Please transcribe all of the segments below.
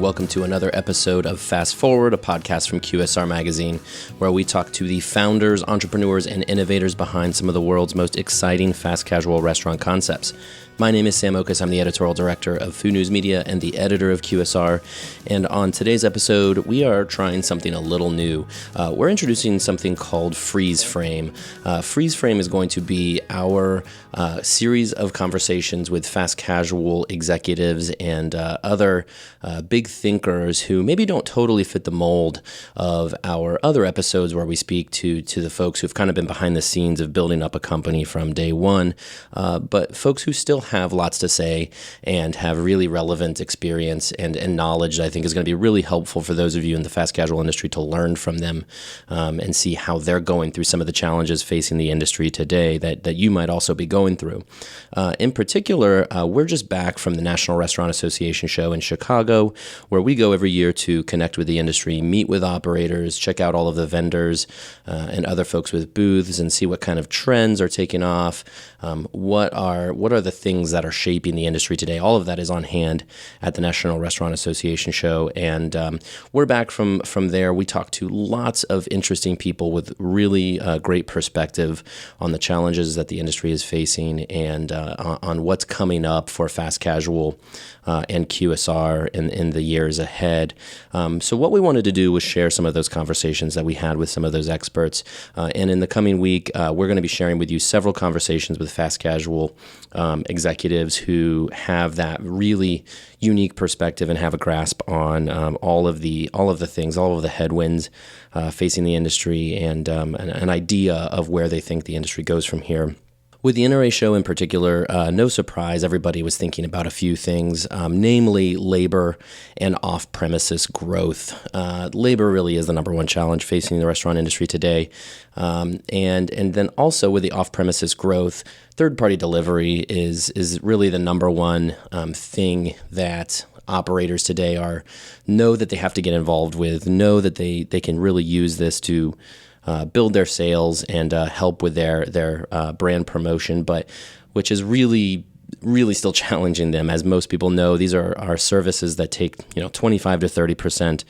welcome to another episode of Fast Forward, a podcast from QSR Magazine, where we talk to the founders, entrepreneurs, and innovators behind some of the world's most exciting fast casual restaurant concepts. My name is Sam Oches. I'm the editorial director of Food News Media and the editor of QSR. And on today's episode, we are trying something a little new. We're introducing something called Freeze Frame. Freeze Frame is going to be our series of conversations with fast casual executives and other big thinkers who maybe don't totally fit the mold of our other episodes where we speak to the folks who've kind of been behind the scenes of building up a company from day one, but folks who still have lots to say and have really relevant experience and knowledge that I think is going to be really helpful for those of you in the fast casual industry to learn from them and see how they're going through some of the challenges facing the industry today that you might also be going through. In particular, we're just back from the National Restaurant Association show in Chicago, where we go every year to connect with the industry, meet with operators, check out all of the vendors and other folks with booths and see what kind of trends are taking off, what are the things that are shaping the industry today. All of that is on hand at the National Restaurant Association show, and we're back from there. We talked to lots of interesting people with really great perspective on the challenges that the industry is facing and on what's coming up for fast casual and QSR in the years ahead. So what we wanted to do was share some of those conversations that we had with some of those experts. And in the coming week, we're going to be sharing with you several conversations with fast casual executives who have that really unique perspective and have a grasp on all of the things, all of the headwinds facing the industry and an idea of where they think the industry goes from here. With the NRA Show in particular, no surprise, everybody was thinking about a few things, namely labor and off-premises growth. Labor really is the number one challenge facing the restaurant industry today. And then also with the off-premises growth, third-party delivery is really the number one thing that operators today know that they have to get involved with, know that they can really use this to build their sales and help with their brand promotion, but which is really still challenging them. As most people know, these are services that take 25 to 30%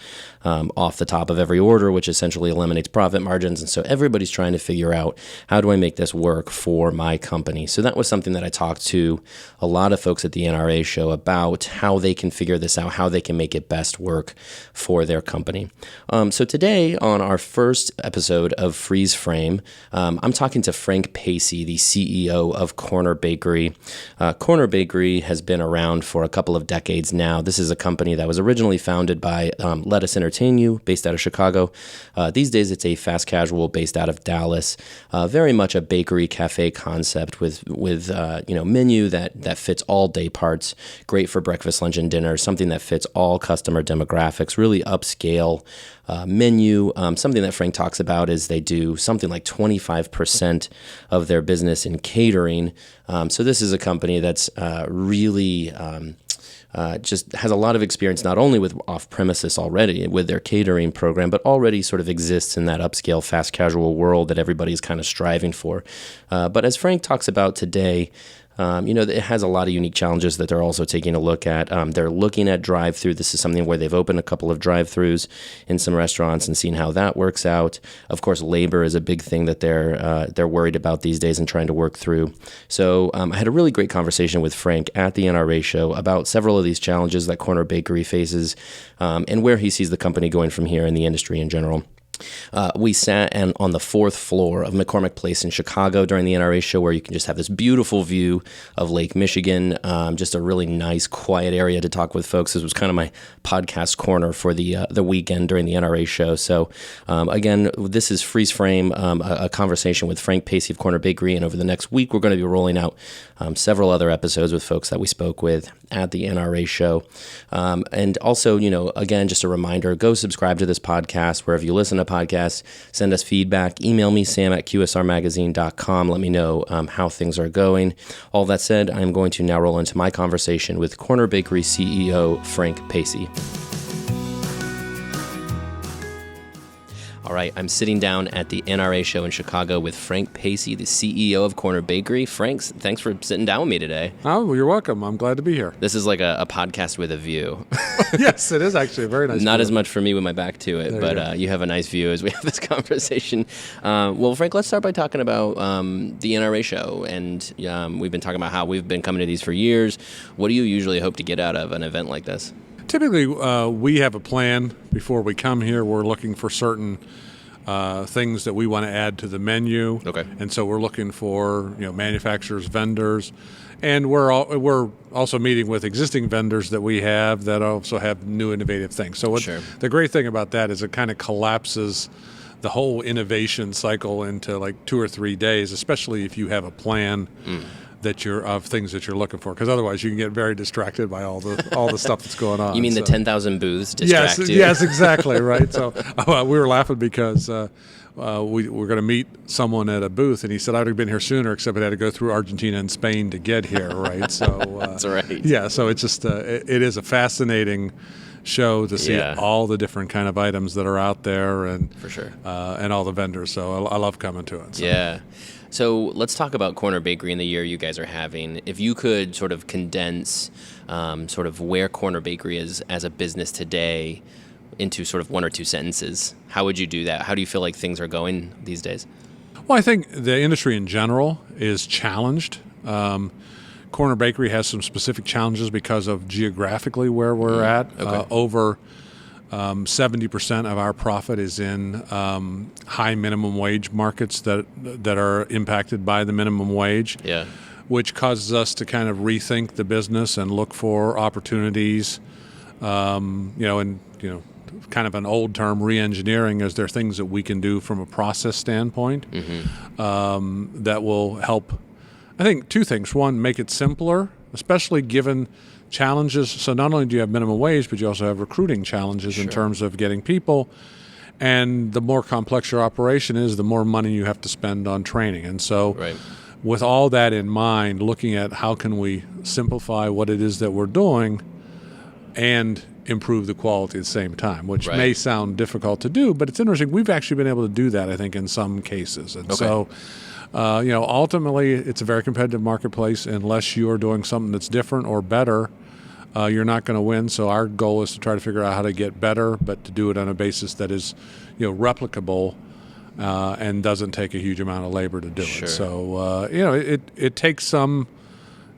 off the top of every order, which essentially eliminates profit margins. And so everybody's trying to figure out, how do I make this work for my company? So that was something that I talked to a lot of folks at the NRA show about, how they can figure this out, how they can make it best work for their company. So today on our first episode of Freeze Frame, I'm talking to Frank Paci, the CEO of Corner Bakery. Corner Bakery has been around for a couple of decades now. This is a company that was originally founded by Let Us Entertain You, based out of Chicago. These days, it's a fast casual based out of Dallas. Very much a bakery cafe concept with menu that fits all day parts. Great for breakfast, lunch, and dinner. Something that fits all customer demographics. Really upscale menu. Something that Frank talks about is they do something like 25% of their business in catering. So this is a company that's really just has a lot of experience, not only with off-premises already with their catering program, but already sort of exists in that upscale, fast casual world that everybody's kind of striving for. But as Frank talks about today, it has a lot of unique challenges that they're also taking a look at. They're looking at Drivethru. This is something where they've opened a couple of Drivethrus in some restaurants and seen how that works out. Of course, labor is a big thing that they're worried about these days and trying to work through. So I had a really great conversation with Frank at the NRA show about several of these challenges that Corner Bakery faces and where he sees the company going from here in the industry in general. We sat on the fourth floor of McCormick Place in Chicago during the NRA show, where you can just have this beautiful view of Lake Michigan, just a really nice, quiet area to talk with folks. This was kind of my podcast corner for the weekend during the NRA show. So again, this is Freeze Frame, a conversation with Frank Paci of Corner Bakery, and over the next week, we're going to be rolling out several other episodes with folks that we spoke with at the NRA show. And also, again, just a reminder, go subscribe to this podcast wherever you listen to podcasts. Send us feedback. Email me, sam@qsrmagazine.com. Let me know how things are going. All that said, I'm going to now roll into my conversation with Corner Bakery CEO Frank Paci. All right, I'm sitting down at the NRA Show in Chicago with Frank Paci, the CEO of Corner Bakery. Frank, thanks for sitting down with me today. Oh, well, you're welcome. I'm glad to be here. This is like a podcast with a view. Yes, it is actually a very nice Not view. as much for me with my back to it, but you have a nice view as we have this conversation. Well, Frank, let's start by talking about the NRA Show. And we've been talking about how we've been coming to these for years. What do you usually hope to get out of an event like this? Typically, we have a plan before we come here. We're looking for certain things that we want to add to the menu. Okay. And so we're looking for manufacturers, vendors, and we're also meeting with existing vendors that we have that also have new innovative things. So the great thing about that is it kind of collapses the whole innovation cycle into like 2 or 3 days, especially if you have a plan. Of things that you're looking for, because otherwise you can get very distracted by all the stuff that's going on. You mean the 10,000 booths distract you? Yes, exactly, right. So we were laughing because we were going to meet someone at a booth, and he said, I'd have been here sooner, except I had to go through Argentina and Spain to get here, right? So that's right. Yeah, so it's just it is a fascinating show to see all the different kind of items that are out there, and for sure, and all the vendors. So I love coming to it. So. Yeah. So let's talk about Corner Bakery in the year you guys are having. If you could sort of condense sort of where Corner Bakery is as a business today into sort of 1 or 2 sentences, how would you do that? How do you feel like things are going these days? Well, I think the industry in general is challenged. Corner Bakery has some specific challenges because of geographically where we're at. Okay. Over 70% of our profit is in high minimum wage markets that are impacted by the minimum wage, which causes us to kind of rethink the business and look for opportunities, kind of an old term, re-engineering. Is there things that we can do from a process standpoint that will help? I think 2 things. One, make it simpler, especially given challenges. So not only do you have minimum wage, but you also have recruiting challenges in terms of getting people. And the more complex your operation is, the more money you have to spend on training. And so with all that in mind, looking at how can we simplify what it is that we're doing and improve the quality at the same time, which may sound difficult to do, but it's interesting. We've actually been able to do that, I think, in some cases. And so ultimately, it's a very competitive marketplace. Unless you are doing something that's different or better, you're not going to win. So our goal is to try to figure out how to get better, but to do it on a basis that is, replicable and doesn't take a huge amount of labor to do it. So, it takes some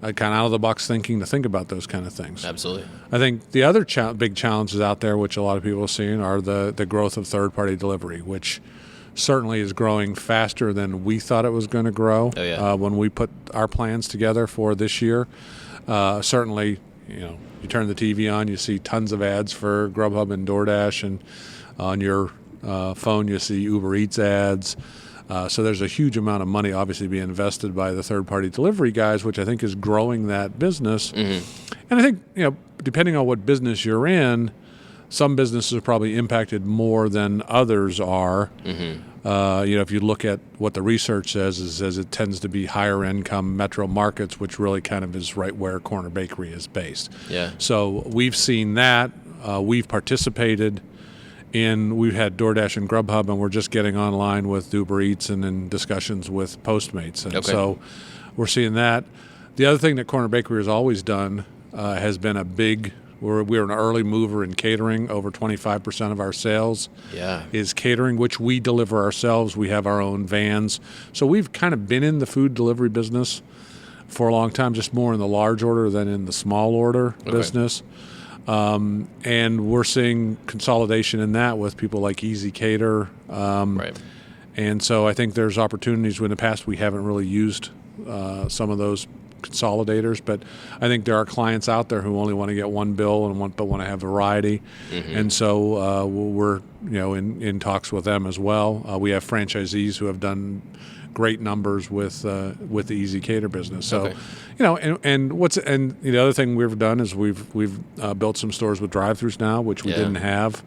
kind of out-of-the-box thinking to think about those kind of things. Absolutely. I think the other big challenges out there, which a lot of people are seeing, are the growth of third-party delivery, which certainly is growing faster than we thought it was going to grow when we put our plans together for this year. Certainly, you turn the TV on, you see tons of ads for Grubhub and DoorDash, and on your phone you see Uber Eats ads. So there's a huge amount of money obviously being invested by the third-party delivery guys, which I think is growing that business. And I think, depending on what business you're in, some businesses are probably impacted more than others are. If you look at what the research says, it tends to be higher income metro markets, which really kind of is right where Corner Bakery is based. So we've seen that. We've participated we've had DoorDash and Grubhub, and we're just getting online with Uber Eats and in discussions with Postmates. And so we're seeing that. The other thing that Corner Bakery has always done has been we're an early mover in catering. Over 25% of our sales is catering, which we deliver ourselves. We have our own vans. So we've kind of been in the food delivery business for a long time, just more in the large order than in the small order business. And we're seeing consolidation in that with people like Easy Cater. And so I think there's opportunities where in the past we haven't really used some of those consolidators, but I think there are clients out there who only want to get one bill but want to have variety. And so we're in talks with them as well. We have franchisees who have done great numbers with the Easy Cater business. So and the other thing we've done is we've built some stores with Drivethru now, which we didn't have.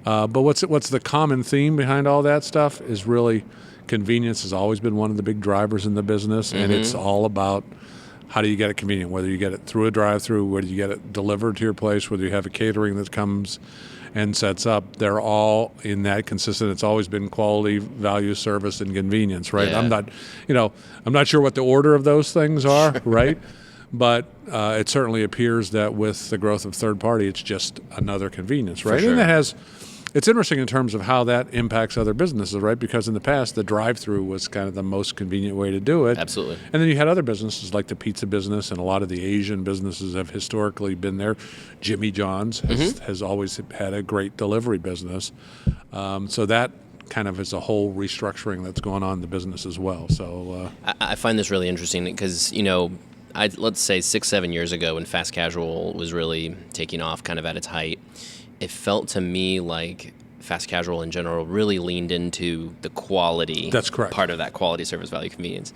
But what's the common theme behind all that stuff is really convenience has always been one of the big drivers in the business, and it's all about how do you get it convenient, whether you get it through a drive-thru, whether you get it delivered to your place, whether you have a catering that comes and sets up, they're all in that consistent. It's always been quality, value, service, and convenience, right? Yeah. I'm not sure what the order of those things are, right? But it certainly appears that with the growth of third party, it's just another convenience, right? Sure. And it's interesting in terms of how that impacts other businesses, right? Because in the past, the drive-thru was kind of the most convenient way to do it. Absolutely. And then you had other businesses like the pizza business, and a lot of the Asian businesses have historically been there. Jimmy John's has always had a great delivery business. So that kind of is a whole restructuring that's going on in the business as well. So I find this really interesting because, let's say 6-7 years ago when fast casual was really taking off kind of at its height, it felt to me like fast casual in general really leaned into the quality. That's correct. Part of that quality, service, value, convenience.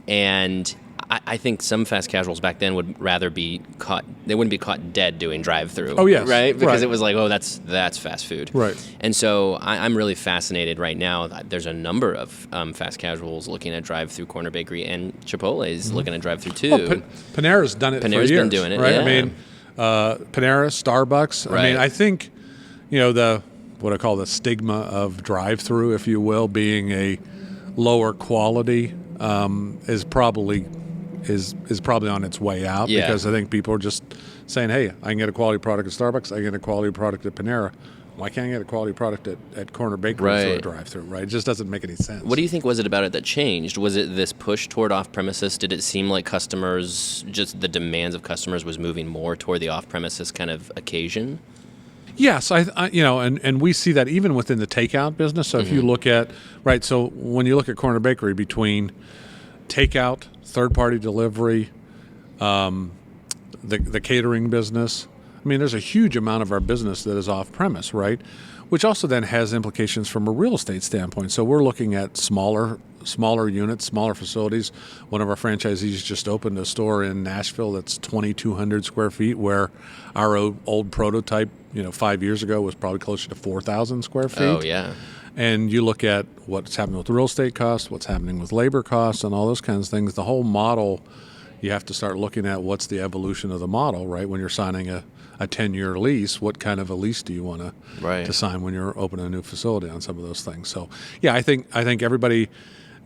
And I think some fast casuals back then would rather be caught. They wouldn't be caught dead doing drive-thru. Oh yes, right? Because right. it was like, oh, that's fast food. Right. And so I'm really fascinated right now. There's a number of fast casuals looking at drive-thru corner bakery, and Chipotle's looking at drive-thru too. Well, Panera's done it for years. Panera's been doing it, right? yeah. I mean, Panera, Starbucks. Right. I mean, I think, what I call the stigma of drive-thru, if you will, being a lower quality, is probably on its way out. Yeah. Because I think people are just saying, hey, I can get a quality product at Starbucks, I can get a quality product at Panera. Why can't I get a quality product at corner bakery through a drive-thru, right? It just doesn't make any sense. What do you think was it about it that changed? Was it this push toward off-premises? Did it seem like customers, just the demands of customers was moving more toward the off-premises kind of occasion? Yes, and we see that even within the takeout business. So if you look at, right, so when you look at corner bakery, between takeout, third-party delivery, the catering business, I mean, there's a huge amount of our business that is off-premise, right? Which also then has implications from a real estate standpoint. So we're looking at smaller units, smaller facilities. One of our franchisees just opened a store in Nashville that's 2,200 square feet, where our old prototype, 5 years ago was probably closer to 4,000 square feet. Oh, yeah. And you look at what's happening with real estate costs, what's happening with labor costs, and all those kinds of things. The whole model, you have to start looking at what's the evolution of the model, right? When you're signing a 10-year lease, what kind of a lease do you want to sign when you're opening a new facility on some of those things? So, yeah, I think everybody,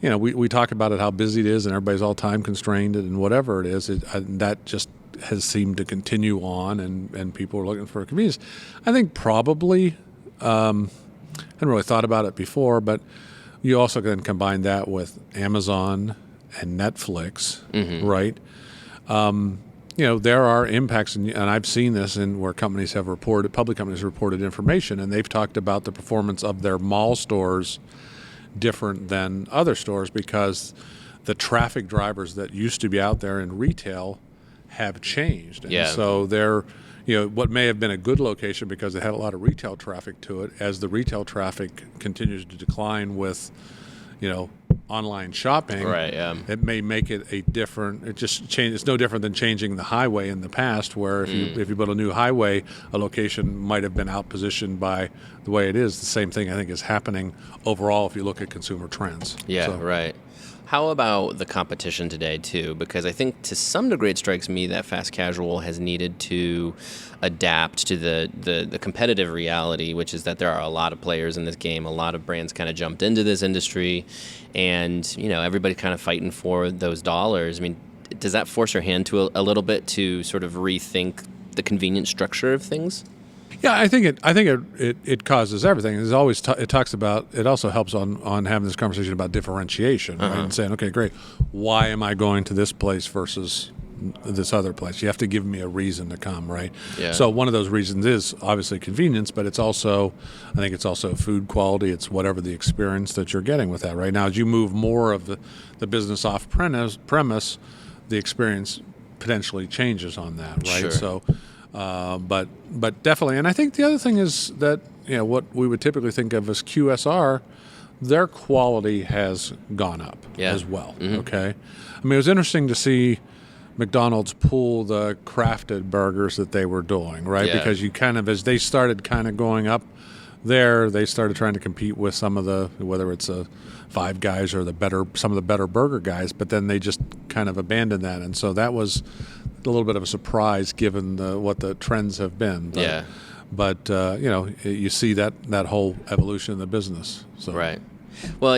we talk about it, how busy it is, and everybody's all time constrained, and whatever it is, that just has seemed to continue on, and people are looking for a convenience. I think probably, I hadn't really thought about it before, but you also can combine that with Amazon and Netflix, right? There are impacts, and I've seen this in where companies have reported, public companies reported information, and they've talked about the performance of their mall stores different than other stores because the traffic drivers that used to be out there in retail have changed. And so they're, what may have been a good location because it had a lot of retail traffic to it, as the retail traffic continues to decline with, online shopping, right? Yeah. It may make it a different. It just change. It's no different than changing the highway in the past, where if you build a new highway, a location might have been outpositioned by the way it is. The same thing I think is happening overall if you look at consumer trends. Yeah, right. How about the competition today, too? Because I think to some degree it strikes me that fast casual has needed to adapt to the competitive reality, which is that there are a lot of players in this game. A lot of brands kind of jumped into this industry, and everybody kind of fighting for those dollars. I mean, does that force your hand to a little bit to sort of rethink the convenient structure of things? Yeah, I think it causes everything. There's always it talks about. It also helps on having this conversation about differentiation, right? And saying, okay, great, why am I going to this place versus this other place? You have to give me a reason to come, right? Yeah. So one of those reasons is obviously convenience, but it's also, I think it's also food quality. It's whatever the experience that you're getting with that. Right now, as you move more of the business off premise, the experience potentially changes on that, right? Sure. So. But definitely, and I think the other thing is that what we would typically think of as QSR, their quality has gone up as well. Okay, I mean, it was interesting to see McDonald's pull the crafted burgers that they were doing, right? Because you kind of, as they started kind of going up there, they started trying to compete with some of the, whether it's a Five Guys or some of the better burger guys, but then they just kind of abandoned that, and so that was a little bit of a surprise given what the trends have been. But you see that whole evolution in the business. So. Right. Well,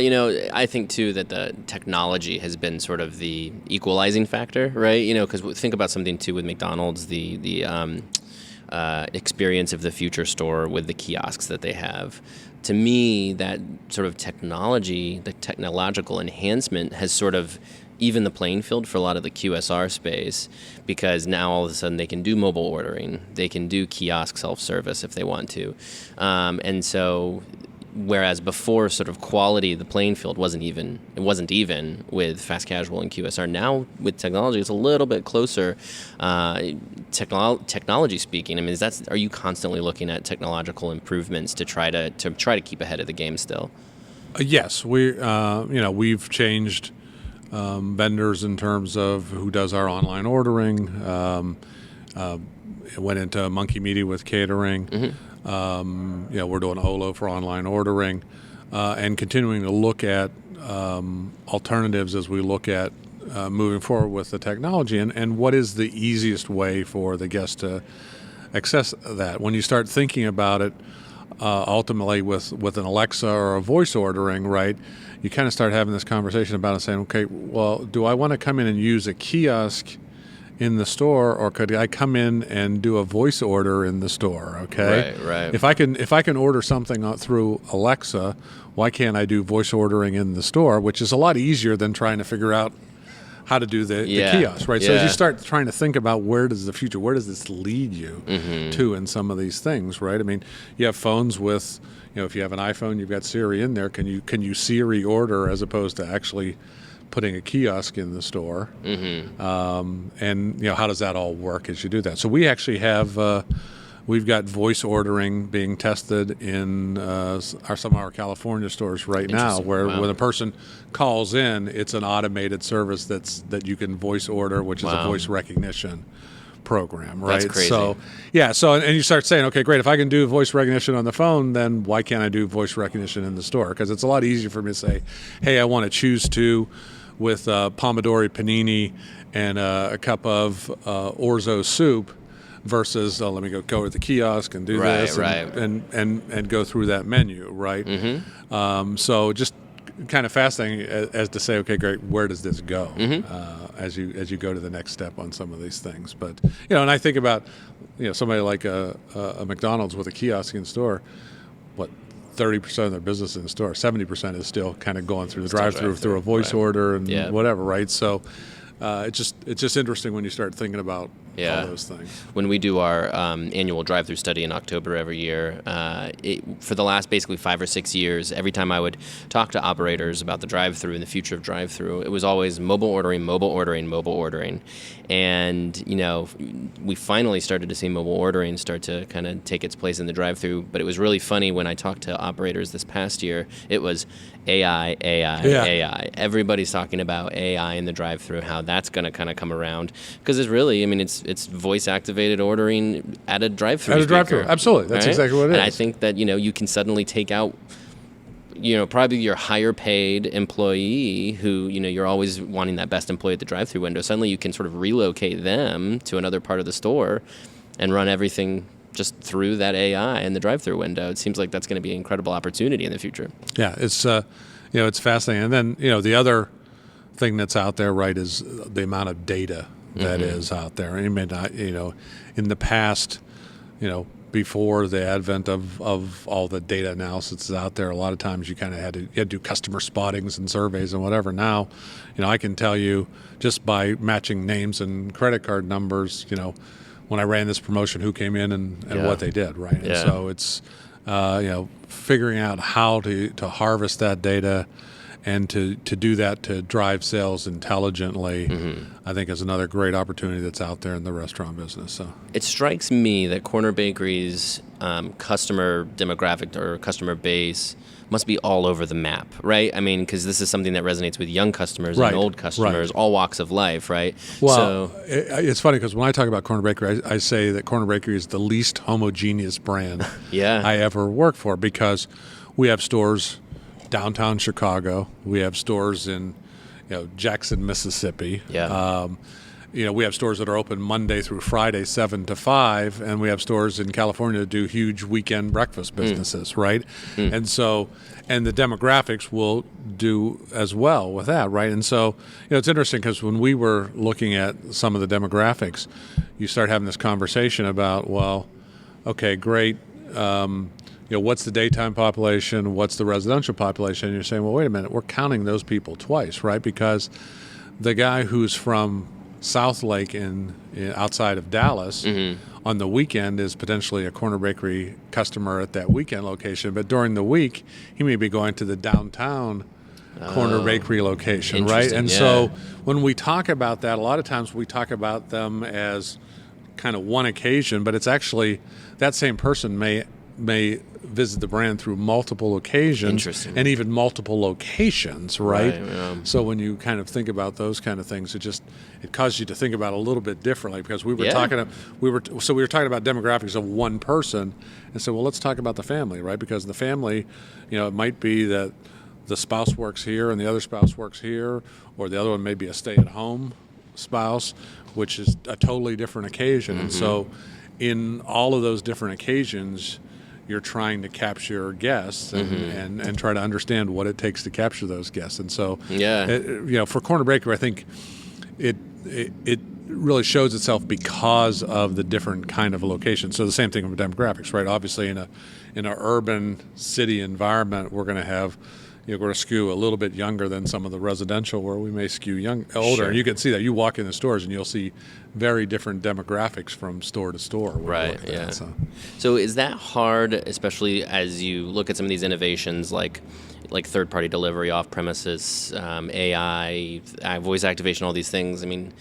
I think, too, that the technology has been sort of the equalizing factor, right? Because think about something, too, with McDonald's, the experience of the future store with the kiosks that they have. To me, that sort of technology, the technological enhancement has sort of even the playing field for a lot of the QSR space, because now all of a sudden they can do mobile ordering, they can do kiosk self-service if they want to. And so whereas before sort of quality, the playing field wasn't even with fast casual and QSR. Now with technology, it's a little bit closer. Technology speaking, I mean, are you constantly looking at technological improvements to try to keep ahead of the game still? Yes, we've changed vendors in terms of who does our online ordering. Went into Monkey Media with catering. Mm-hmm. We're doing Olo for online ordering, and continuing to look at alternatives as we look at moving forward with the technology, and what is the easiest way for the guest to access that. When you start thinking about it, ultimately with an Alexa or a voice ordering, right, you kind of start having this conversation about it, saying, okay, well, do I want to come in and use a kiosk in the store, or could I come in and do a voice order in the store? Okay, right. If I can order something through Alexa, why can't I do voice ordering in the store? Which is a lot easier than trying to figure out how to do the kiosk, right? Yeah. So as you start trying to think about where does this lead you to in some of these things, right? I mean, you have phones with, if you have an iPhone, you've got Siri in there. Can you Siri order as opposed to actually putting a kiosk in the store? Mm-hmm. And how does that all work as you do that? So we actually have we've got voice ordering being tested in some of our California stores right now, where when a person calls in, it's an automated service that you can voice order, which is a voice recognition program, right? That's crazy. So and you start saying, okay, great, if I can do voice recognition on the phone, then why can't I do voice recognition in the store? Because it's a lot easier for me to say, hey, I want to choose with pomodori panini and a cup of orzo soup, versus let me go to the kiosk and do this and go through that menu, right? Mm-hmm. So just kind of fascinating as to say, okay, great, where does this go as you go to the next step on some of these things? But and I think about somebody like a McDonald's with a kiosk in store, 30% of their business in the store, 70% is still kind of going through the drive-thru through a voice order and whatever, right? So it's just interesting when you start thinking about all those things. When we do our annual drive-thru study in October every year, for the last basically 5 or 6 years, every time I would talk to operators about the drive-thru and the future of drive-thru, it was always mobile ordering. And, we finally started to see mobile ordering start to kind of take its place in the drive-thru. But it was really funny when I talked to operators this past year, it was AI. Everybody's talking about AI in the drive-thru, how that's going to kind of come around. Because it's really, it's voice-activated ordering at a drive-thru. At a drive-thru, absolutely. That's exactly what it is. And I think that, you can suddenly take out probably your higher paid employee who, you're always wanting that best employee at the drive-thru window. Suddenly you can sort of relocate them to another part of the store and run everything just through that AI in the drive-thru window. It seems like that's going to be an incredible opportunity in the future. Yeah, it's it's fascinating. And then, the other thing that's out there, right, is the amount of data that is out there. And you may not, in the past, before the advent of all the data analysis out there, a lot of times you kind of had to do customer spottings and surveys and whatever. Now, I can tell you just by matching names and credit card numbers, when I ran this promotion, who came in and what they did, right? Yeah. And so it's, figuring out how to harvest that data and to do that to drive sales intelligently, I think is another great opportunity that's out there in the restaurant business. So it strikes me that Corner Bakery's customer demographic or customer base must be all over the map, right? I mean, because this is something that resonates with young customers and old customers, all walks of life, right? Well, it's funny because when I talk about Corner Bakery, I say that Corner Bakery is the least homogeneous brand I ever worked for, because we have stores downtown Chicago. We have stores in, Jackson, Mississippi. we have stores that are open Monday through Friday, 7 to 5, and we have stores in California that do huge weekend breakfast businesses, right? And so, and the demographics will do as well with that, right? And so, it's interesting because when we were looking at some of the demographics, you start having this conversation about, well, okay, great. What's the daytime population? What's the residential population? And you're saying, well, wait a minute, we're counting those people twice, right? Because the guy who's from South Lake in outside of Dallas on the weekend is potentially a Corner Bakery customer at that weekend location, but during the week he may be going to the downtown Corner Bakery location, right? And so when we talk about that, a lot of times we talk about them as kind of one occasion, but it's actually that same person may visit the brand through multiple occasions and even multiple locations, right? So when you kind of think about those kind of things, it causes you to think about it a little bit differently, because we were talking about demographics of one person, and so, well, let's talk about the family, right? Because the family, it might be that the spouse works here and the other spouse works here, or the other one may be a stay-at-home spouse, which is a totally different occasion. And so in all of those different occasions, you're trying to capture guests and try to understand what it takes to capture those guests. And so, for Corner Bakery, I think it really shows itself because of the different kind of location. So the same thing with demographics, right? Obviously, in an urban city environment, we're going to have, we're going to skew a little bit younger than some of the residential, where we may skew older. And you can see that. You walk in the stores and you'll see very different demographics from store to store. Right, yeah. So is that hard, especially as you look at some of these innovations like third-party delivery, off-premises, AI, voice activation, all these things? I mean,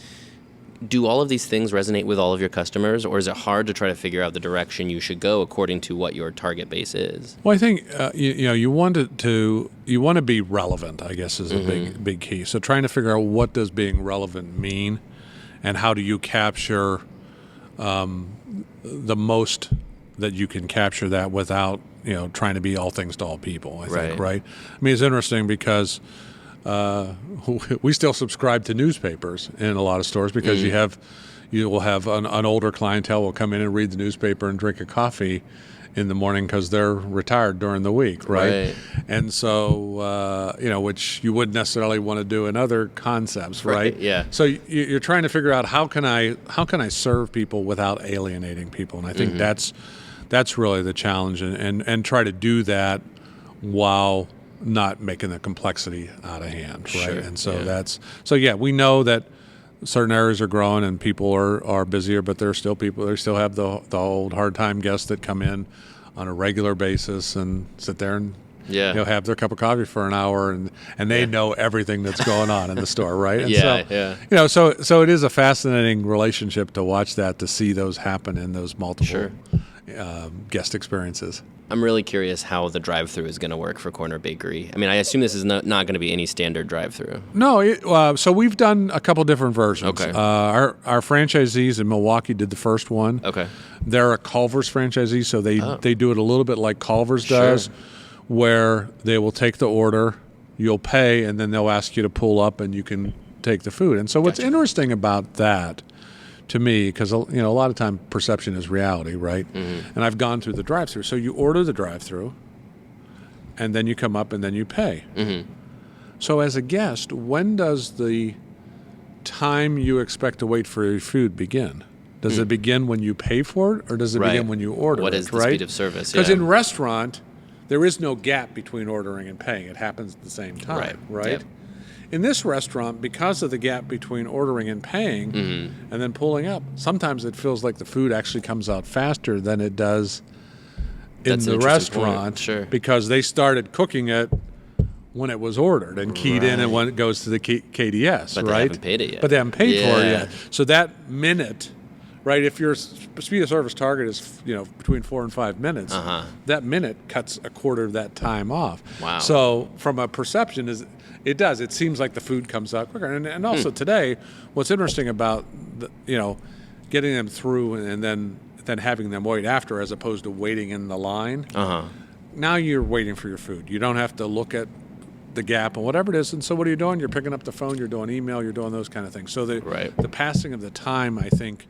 do all of these things resonate with all of your customers, or is it hard to try to figure out the direction you should go according to what your target base is? Well, I think you want to be relevant, I guess, is a big key. So trying to figure out what does being relevant mean, and how do you capture the most that you can capture that without trying to be all things to all people. I think, right? I mean, it's interesting because we still subscribe to newspapers in a lot of stores, because you will have an older clientele will come in and read the newspaper and drink a coffee in the morning because they're retired during the week, right? And so which you wouldn't necessarily want to do in other concepts, right? Yeah. So you're trying to figure out how can I serve people without alienating people, and I think that's really the challenge, and try to do that while not making the complexity out of hand, right? And so we know that certain areas are growing and people are busier, but there are still people. They still have the old hard time guests that come in on a regular basis and sit there and have their cup of coffee for an hour, and they know everything that's going on in the store, right? And so it is a fascinating relationship to watch that, to see those happen in those multiple guest experiences. I'm really curious how the drive-thru is going to work for Corner Bakery. I mean, I assume this is not going to be any standard drive-thru. No, so we've done a couple different versions. Okay. Our franchisees in Milwaukee did the first one. Okay. They're a Culver's franchisee, so they do it a little bit like Culver's does, where they will take the order, you'll pay, and then they'll ask you to pull up and you can take the food. And so what's interesting about that, to me, because a lot of time perception is reality, right? And I've gone through the drive-thru. So you order the drive-thru, and then you come up and then you pay. So as a guest, when does the time you expect to wait for your food begin? Does it begin when you pay for it, or does it begin when you order it? What is the speed of service? Because in restaurant, there is no gap between ordering and paying. It happens at the same time, right? Yep. In this restaurant, because of the gap between ordering and paying and then pulling up, sometimes it feels like the food actually comes out faster than it does in the restaurant, because they started cooking it when it was ordered and keyed in and when it goes to the KDS, but right? They haven't paid it yet. But they haven't paid for it yet. So that minute, right, if your speed of service target is between 4 and 5 minutes, that minute cuts a quarter of that time off. Wow. So from a perception it seems like the food comes out quicker. And also today, what's interesting about getting them through and then having them wait after, as opposed to waiting in the line. Now you're waiting for your food. You don't have to look at the gap and whatever it is. And so what are you doing? You're picking up the phone, you're doing email, you're doing those kind of things. So the passing of the time, I think,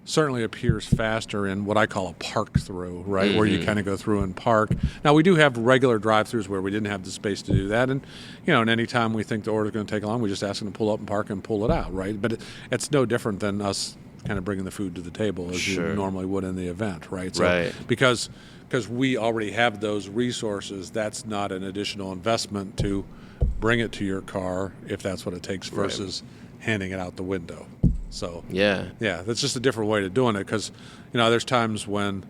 certainly appears faster in what I call a park through, right, where you kind of go through and park. Now, we do have regular drive-thrus where we didn't have the space to do that. And, and any time we think the order's going to take long, we just ask them to pull up and park and pull it out, right? But it's no different than us kind of bringing the food to the table as you normally would in the event, right? So, because we already have those resources, that's not an additional investment to bring it to your car if that's what it takes versus handing it out the window. So that's just a different way of doing it because, there's times when,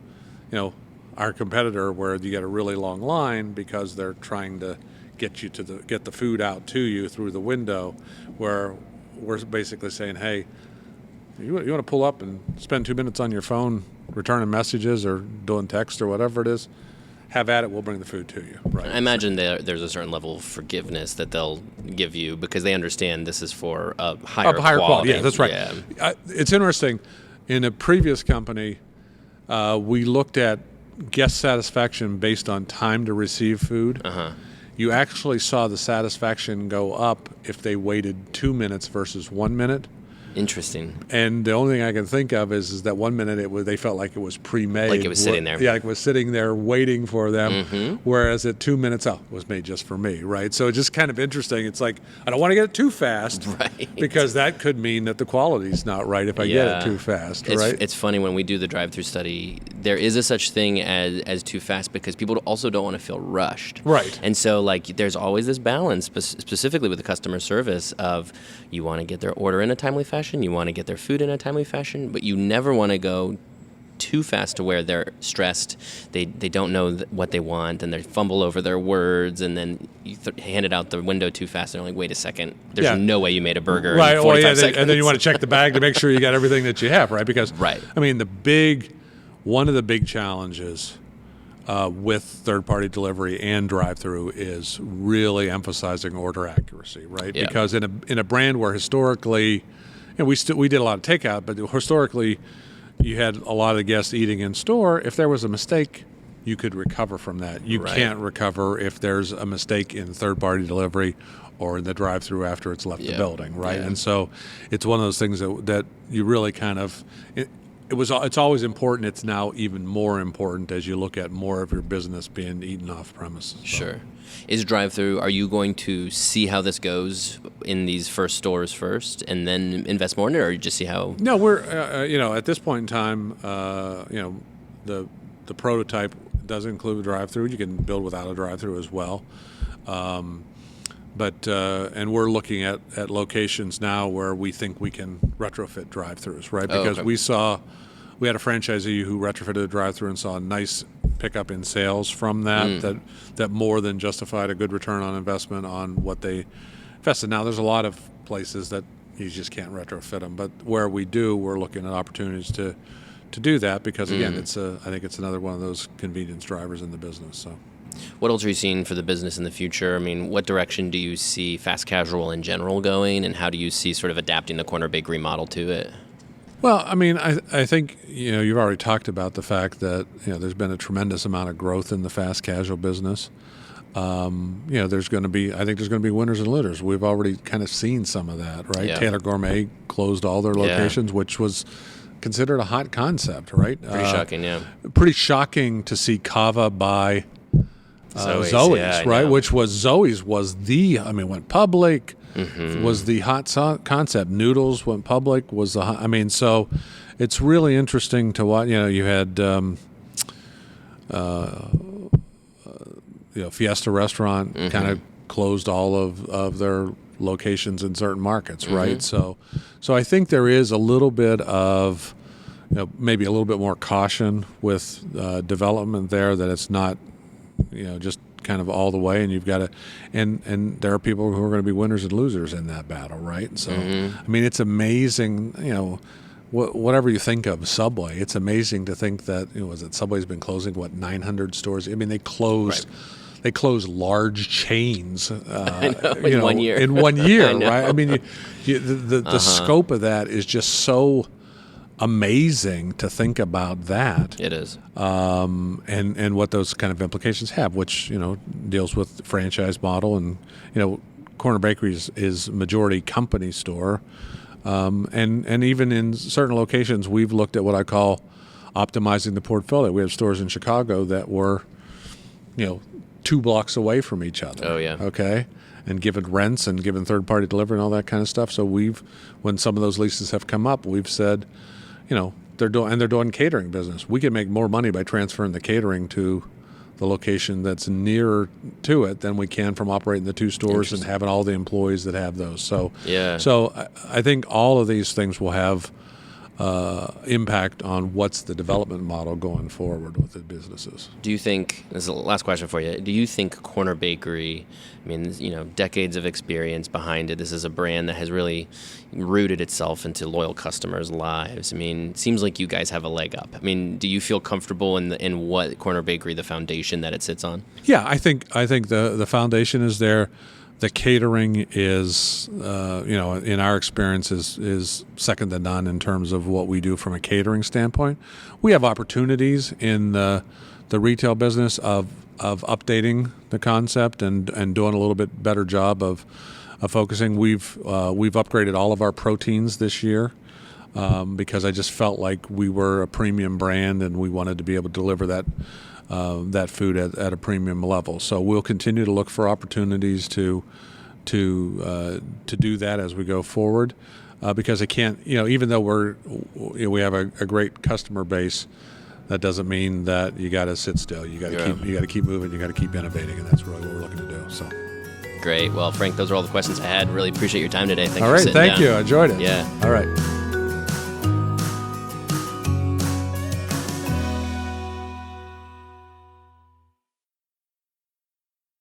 our competitor where you get a really long line because they're trying to get the food out to you through the window, where we're basically saying, hey, you want to pull up and spend 2 minutes on your phone returning messages or doing text or whatever it is, have at it, we'll bring the food to you. Right. I imagine there's a certain level of forgiveness that they'll give you because they understand this is for a higher quality. Yeah, that's right. Yeah. It's interesting. In a previous company, we looked at guest satisfaction based on time to receive food. You actually saw the satisfaction go up if they waited 2 minutes versus 1 minute. Interesting. And the only thing I can think of is that 1 minute they felt like it was pre-made. Like it was sitting there. Yeah, like it was sitting there waiting for them. Whereas at 2 minutes, it was made just for me, right? So it's just kind of interesting. It's like, I don't want to get it too fast. Right. Because that could mean that the quality's not right if I get it too fast, right? It's funny when we do the drive-thru study, there is a such thing as too fast because people also don't want to feel rushed. Right. And so there's always this balance, specifically with the customer service of you want to get their order in a timely fashion, you want to get their food in a timely fashion, but you never want to go too fast to where they're stressed, they don't know what they want, and they fumble over their words, and then you hand it out the window too fast, and they're like, wait a second, there's no way you made a burger in 45 seconds. And then you want to check the bag to make sure you got everything that you have, right? Because, I mean, one of the big challenges with third-party delivery and drive-thru is really emphasizing order accuracy, right? Yeah. Because in a brand where historically, we did a lot of takeout, but historically you had a lot of the guests eating in store. If there was a mistake, you could recover from that. You can't recover if there's a mistake in third-party delivery or in the drive-thru after it's left the building, right? Yeah. And so it's one of those things that you really kind of it's always important. It's now even more important as you look at more of your business being eaten off premises. Sure. Is drive-thru, are you going to see how this goes in these first stores first and then invest more in it, or you just see how? No, we're, at this point in time, the prototype does include a drive-thru. You can build without a drive-thru as well. But we're looking at locations now where we think we can retrofit drive-thrus, right? Because we had a franchisee who retrofitted a drive-thru and saw a nice pickup in sales from that more than justified a good return on investment on what they invested. Now, there's a lot of places that you just can't retrofit them, but where we do, we're looking at opportunities to do that because, again, I think it's another one of those convenience drivers in the business. So. What else are you seeing for the business in the future? I mean, what direction do you see fast casual in general going, and how do you see sort of adapting the corner bakery model to it? Well, I mean, I think, you've already talked about the fact that, there's been a tremendous amount of growth in the fast casual business. There's going to be winners and losers. We've already kind of seen some of that, right? Yeah. Taylor Gourmet closed all their locations, which was considered a hot concept, right? Pretty shocking, yeah. Pretty shocking to see Cava buy Zoe's, right? Which was Zoe's went public, was the hot concept. Noodles went public, was the hot, so it's really interesting to watch. You had Fiesta Restaurant kind of closed all of their locations in certain markets, right? So I think there is a little bit of maybe a little bit more caution with development there, that it's not just kind of all the way, and you've got to, and there are people who are going to be winners and losers in that battle, right? So, it's amazing, whatever you think of Subway, it's amazing to think that, Subway's been closing, 900 stores? They closed, they closed large chains, in 1 year. In 1 year, right? The scope of that is just so amazing to think about that. It is. And what those kind of implications have, which, deals with the franchise model. And, Corner Bakery is majority company store. And even in certain locations, we've looked at what I call optimizing the portfolio. We have stores in Chicago that were, 2 blocks away from each other. Oh, yeah. Okay. And given rents and given third-party delivery and all that kind of stuff. So when some of those leases have come up, we've said, they're doing catering business. We can make more money by transferring the catering to the location that's nearer to it than we can from operating the 2 stores and having all the employees that have those. So, So I think all of these things will have impact on what's the development model going forward with the businesses. Do you think, this is the last question for you, do you think Corner Bakery, decades of experience behind it, this is a brand that has really rooted itself into loyal customers' lives. It seems like you guys have a leg up. Do you feel comfortable in what Corner Bakery, the foundation that it sits on? Yeah, I think the foundation is there. The catering is, in our experience, is second to none in terms of what we do from a catering standpoint. We have opportunities in the retail business of updating the concept and doing a little bit better job of focusing. We've upgraded all of our proteins this year because I just felt like we were a premium brand and we wanted to be able to deliver that food at a premium level. So we'll continue to look for opportunities to do that as we go forward, because I can't, even though we have a great customer base, that doesn't mean that you got to sit still. You got to keep moving. You got to keep innovating, and that's really what we're looking to do. So. Great. Well, Frank, those are all the questions I had. Really appreciate your time today. All right. Thank you. I enjoyed it. Yeah. All right.